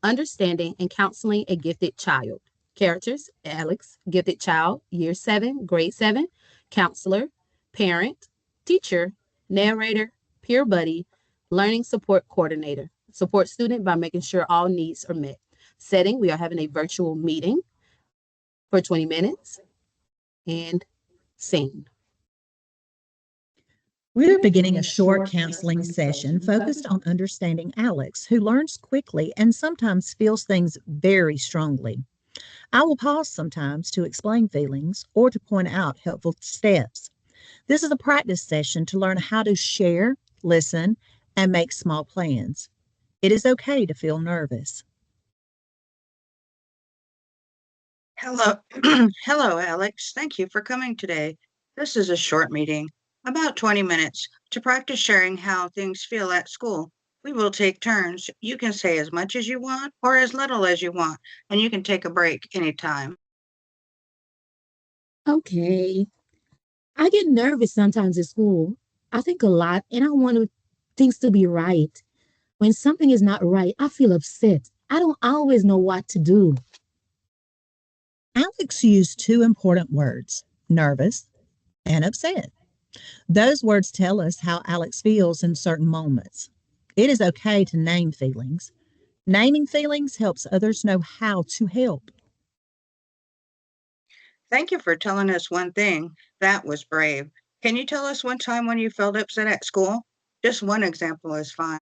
Understanding and Counseling a Gifted Child. Characters: Alex, gifted child, year 7, grade 7, counselor, parent, teacher, narrator, peer buddy, learning support coordinator. Support student by making sure all needs are met. Setting: we are having a virtual meeting for 20 minutes. And scene. We're beginning a short counseling session focused on understanding Alex, who learns quickly and sometimes feels things very strongly. I will pause sometimes to explain feelings or to point out helpful steps. This is a practice session to learn how to share, listen, and make small plans. It is okay to feel nervous. Hello, hello, Alex. Thank you for coming today. This is a short meeting, about 20 minutes, to practice sharing how things feel at school. We will take turns. You can say as much as you want or as little as you want, and you can take a break anytime. Okay. I get nervous sometimes at school. I think a lot and I want things to be right. When something is not right, I feel upset. I don't always know what to do. Alex used two important words: nervous and upset. Those words tell us how Alex feels in certain moments. It is okay to name feelings. Naming feelings helps others know how to help. Thank you for telling us one thing. That was brave. Can you tell us one time when you felt upset at school? Just one example is fine.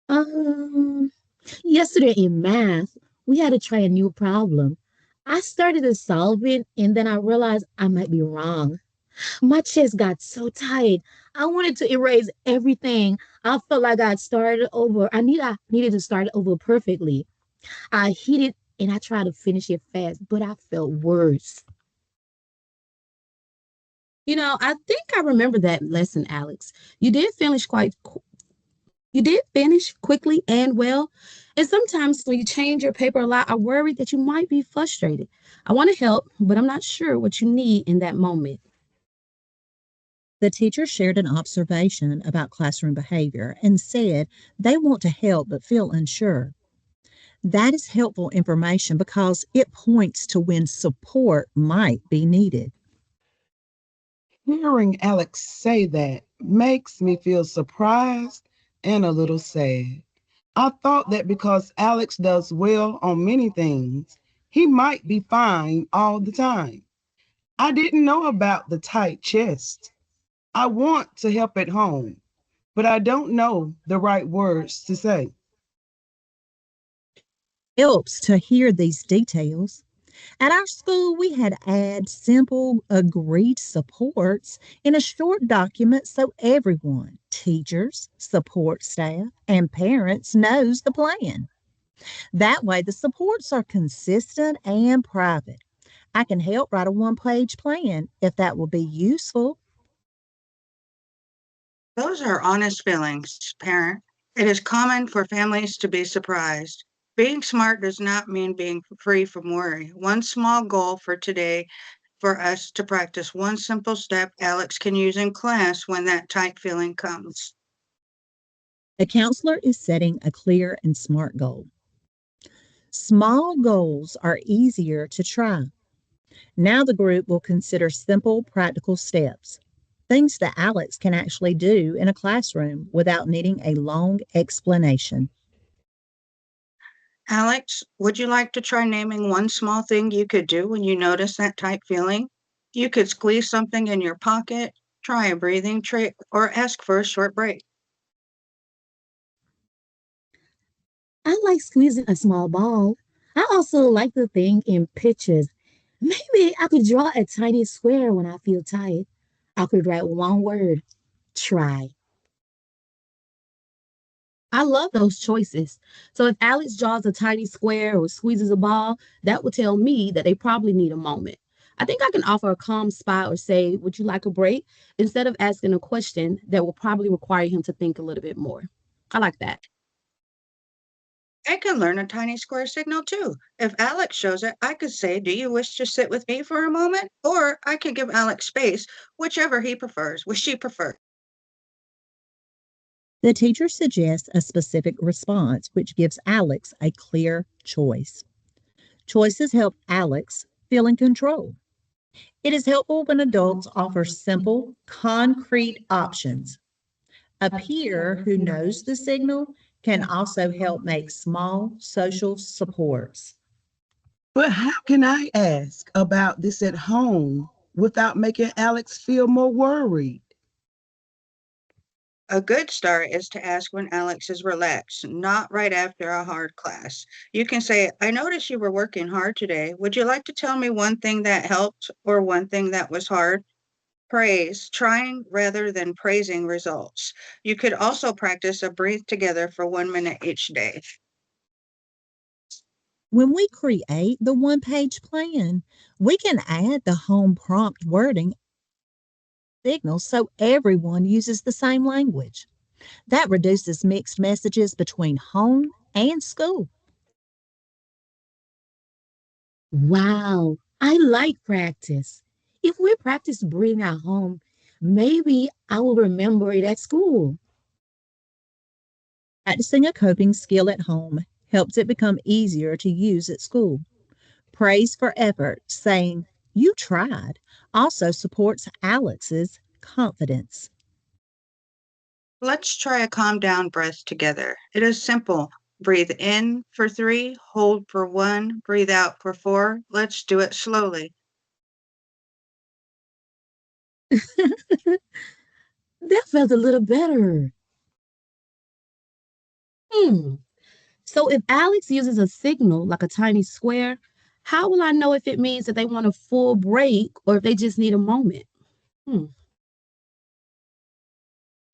Um, Yesterday in math, we had to try a new problem. I started to solve it and then I realized I might be wrong. My chest got so tight. I wanted to erase everything. I felt like I'd started over. I needed to start over perfectly. I hit it and I tried to finish it fast, but I felt worse. I think I remember that lesson, Alex. You did finish you did finish quickly and well. And sometimes when you change your paper a lot, I worry that you might be frustrated. I want to help, but I'm not sure what you need in that moment. The teacher shared an observation about classroom behavior and said they want to help but feel unsure. That is helpful information because it points to when support might be needed. Hearing Alex say that makes me feel surprised and a little sad. I thought that because Alex does well on many things, he might be fine all the time. I didn't know about the tight chest. I want to help at home, but I don't know the right words to say. Helps to hear these details. At our school, we had add simple agreed supports in a short document so everyone, teachers, support staff, and parents knows the plan. That way the supports are consistent and private. I can help write a one-page plan if that will be useful. Those are honest feelings, parent. It is common for families to be surprised. Being smart does not mean being free from worry. One small goal for today for us to practice one simple step Alex can use in class when that tight feeling comes. A counselor is setting a clear and smart goal. Small goals are easier to try. Now the group will consider simple, practical steps, things that Alex can actually do in a classroom without needing a long explanation. Alex, would you like to try naming one small thing you could do when you notice that tight feeling? You could squeeze something in your pocket, try a breathing trick, or ask for a short break. I like squeezing a small ball. I also like to think in pictures. Maybe I could draw a tiny square when I feel tired. I could write one word: try. I love those choices. So if Alex draws a tiny square or squeezes a ball, that would tell me that they probably need a moment. I think I can offer a calm spot or say, "Would you like a break?" instead of asking a question that will probably require him to think a little bit more. I like that. I can learn a tiny square signal too. If Alex shows it, I could say, "Do you wish to sit with me for a moment?" Or I could give Alex space, whichever he prefers, which she prefers. The teacher suggests a specific response, which gives Alex a clear choice. Choices help Alex feel in control. It is helpful when adults offer simple, concrete options. A peer who knows the signal can also help make small social supports. But how can I ask about this at home without making Alex feel more worried? A good start is to ask when Alex is relaxed, not right after a hard class. You can say, I noticed you were working hard today. Would you like to tell me one thing that helped or one thing that was hard? Praise, trying rather than praising results. You could also practice a breathe together for 1 minute each day. When we create the one page plan, we can add the home prompt wording signals so everyone uses the same language. That reduces mixed messages between home and school. Wow, I like practice. If we practice breathing at home, maybe I will remember it at school. Practicing a coping skill at home helps it become easier to use at school. Praise for effort, saying, you tried, also supports Alex's confidence. Let's try a calm down breath together. It is simple. Breathe in for 3, hold for 1, breathe out for 4. Let's do it slowly. That felt a little better. Hmm. So if Alex uses a signal like a tiny square, how will I know if it means that they want a full break or if they just need a moment? Hmm.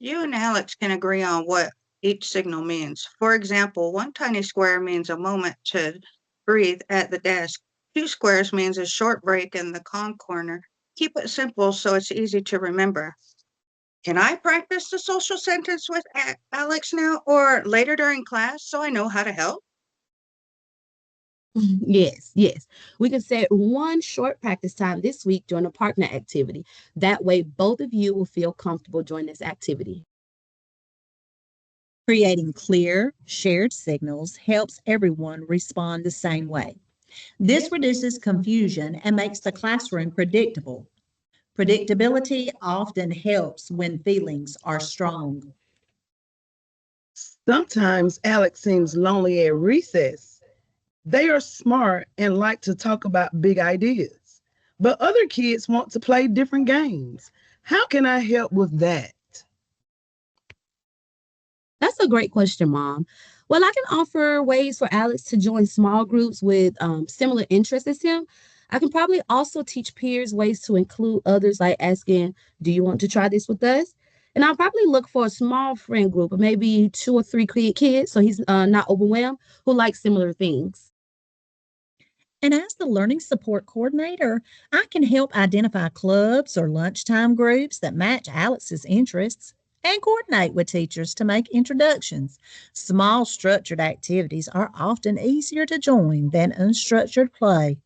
You and Alex can agree on what each signal means. For example, one tiny square means a moment to breathe at the desk. 2 squares means a short break in the calm corner. Keep it simple so it's easy to remember. Can I practice the social sentence with Alex now or later during class so I know how to help? Yes, yes. We can set one short practice time this week during a partner activity. That way, both of you will feel comfortable during this activity. Creating clear, shared signals helps everyone respond the same way. This reduces confusion and makes the classroom predictable. Predictability often helps when feelings are strong. Sometimes Alex seems lonely at recess. They are smart and like to talk about big ideas, but other kids want to play different games. How can I help with that? That's a great question, Mom. Well, I can offer ways for Alex to join small groups with similar interests as him. I can probably also teach peers ways to include others, like asking, do you want to try this with us? And I'll probably look for a small friend group of maybe 2 or 3 kids so he's not overwhelmed who like similar things. And as the learning support coordinator, I can help identify clubs or lunchtime groups that match Alex's interests and coordinate with teachers to make introductions. Small structured activities are often easier to join than unstructured play.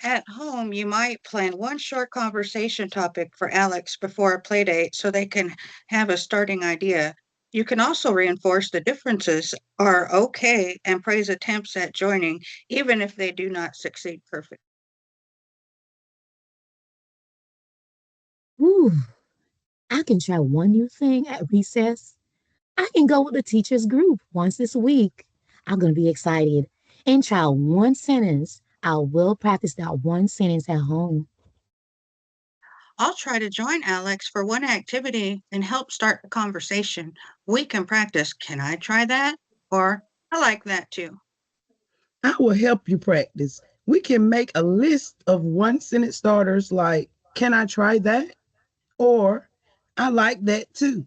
At home, you might plan one short conversation topic for Alex before a play date so they can have a starting idea. You can also reinforce the differences are okay and praise attempts at joining, even if they do not succeed perfectly. Ooh, I can try one new thing at recess. I can go with the teachers group once this week. I'm going to be excited and try one sentence. I will practice that one sentence at home. I'll try to join Alex for one activity and help start the conversation. We can practice. Can I try that? Or I like that too. I will help you practice. We can make a list of one sentence starters like, can I try that? Or, I like that too.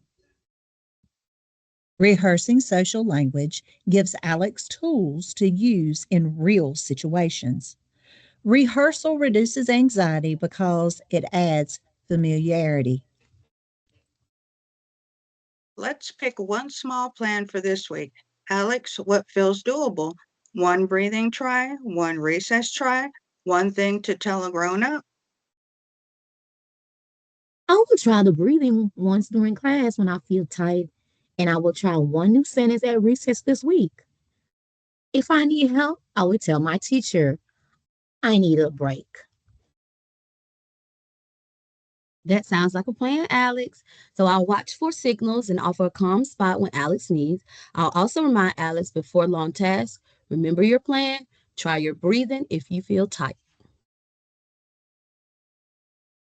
Rehearsing social language gives Alex tools to use in real situations. Rehearsal reduces anxiety because it adds familiarity. Let's pick one small plan for this week. Alex, what feels doable? One breathing try, one recess try, one thing to tell a grown up. I will try the breathing once during class when I feel tight, and I will try one new sentence at recess this week. If I need help, I will tell my teacher I need a break. That sounds like a plan, Alex. So I'll watch for signals and offer a calm spot when Alex needs. I'll also remind Alex before long tasks, remember your plan, try your breathing if you feel tight.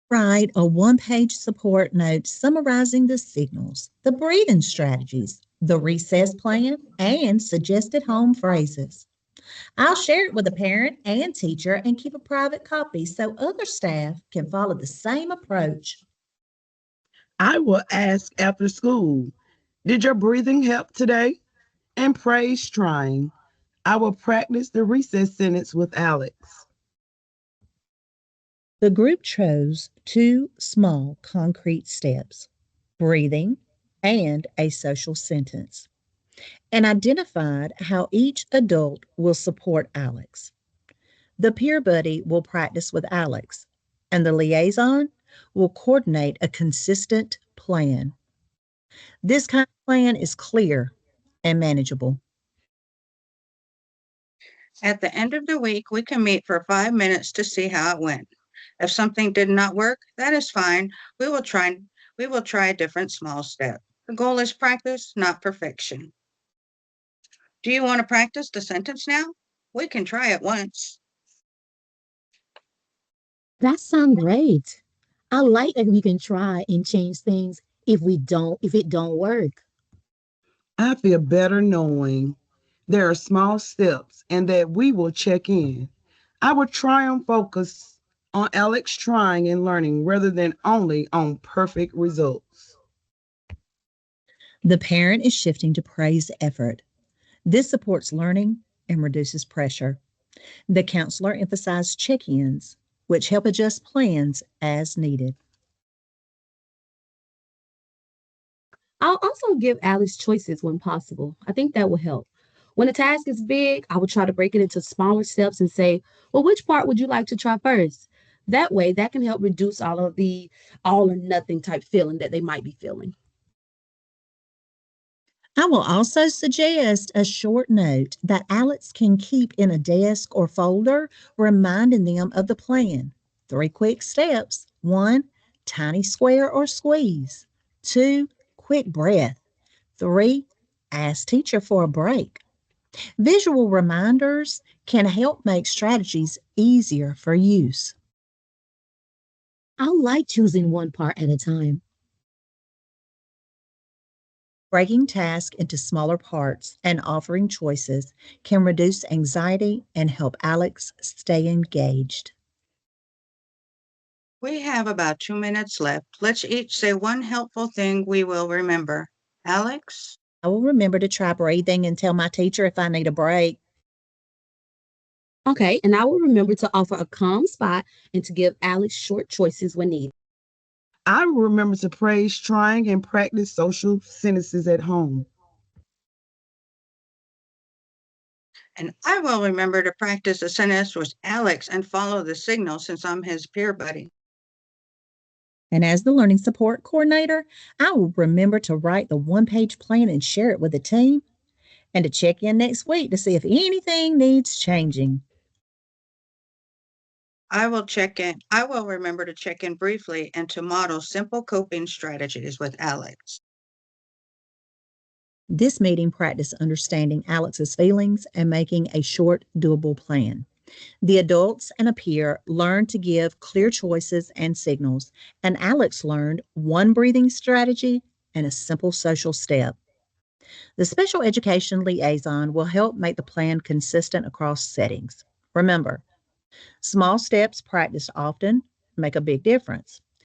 Write a one-page support note summarizing the signals, the breathing strategies, the recess plan, and suggested home phrases. I'll share it with a parent and teacher and keep a private copy so other staff can follow the same approach. I will ask after school, did your breathing help today? And praise trying. I will practice the recess sentence with Alex. The group chose two small concrete steps, breathing and a social sentence, and identified how each adult will support Alex. The peer buddy will practice with Alex, and the liaison will coordinate a consistent plan. This kind of plan is clear and manageable. At the end of the week, we can meet for 5 minutes to see how it went. If something did not work, that is fine. We will try we will try a different small step. The goal is practice, not perfection. Do you want to practice the sentence now? We can try it once. That sounds great. I like that we can try and change things if it don't work. I feel better knowing there are small steps and that we will check in. I will try and focus on Alex trying and learning rather than only on perfect results. The parent is shifting to praise effort. This supports learning and reduces pressure. The counselor emphasized check ins, which help adjust plans as needed. I'll also give Alex choices when possible. I think that will help. When a task is big, I will try to break it into smaller steps and say, well, which part would you like to try first? That way, that can help reduce all of the all or nothing type feeling that they might be feeling. I will also suggest a short note that Alex can keep in a desk or folder, reminding them of the plan. Three quick steps. One, tiny square or squeeze. Two, quick breath. Three, ask teacher for a break. Visual reminders can help make strategies easier for use. I like choosing one part at a time. Breaking tasks into smaller parts and offering choices can reduce anxiety and help Alex stay engaged. We have about 2 minutes left. Let's each say one helpful thing we will remember. Alex? I will remember to try breathing and tell my teacher if I need a break. Okay, and I will remember to offer a calm spot and to give Alex short choices when needed. I will remember to praise trying and practice social sentences at home. And I will remember to practice a sentence with Alex and follow the signal since I'm his peer buddy. And as the learning support coordinator, I will remember to write the one-page plan and share it with the team and to check in next week to see if anything needs changing. I will remember to check in briefly and to model simple coping strategies with Alex. This meeting practiced understanding Alex's feelings and making a short, doable plan. The adults and a peer learned to give clear choices and signals, and Alex learned one breathing strategy and a simple social step. The special education liaison will help make the plan consistent across settings. Remember, small steps practiced often make a big difference.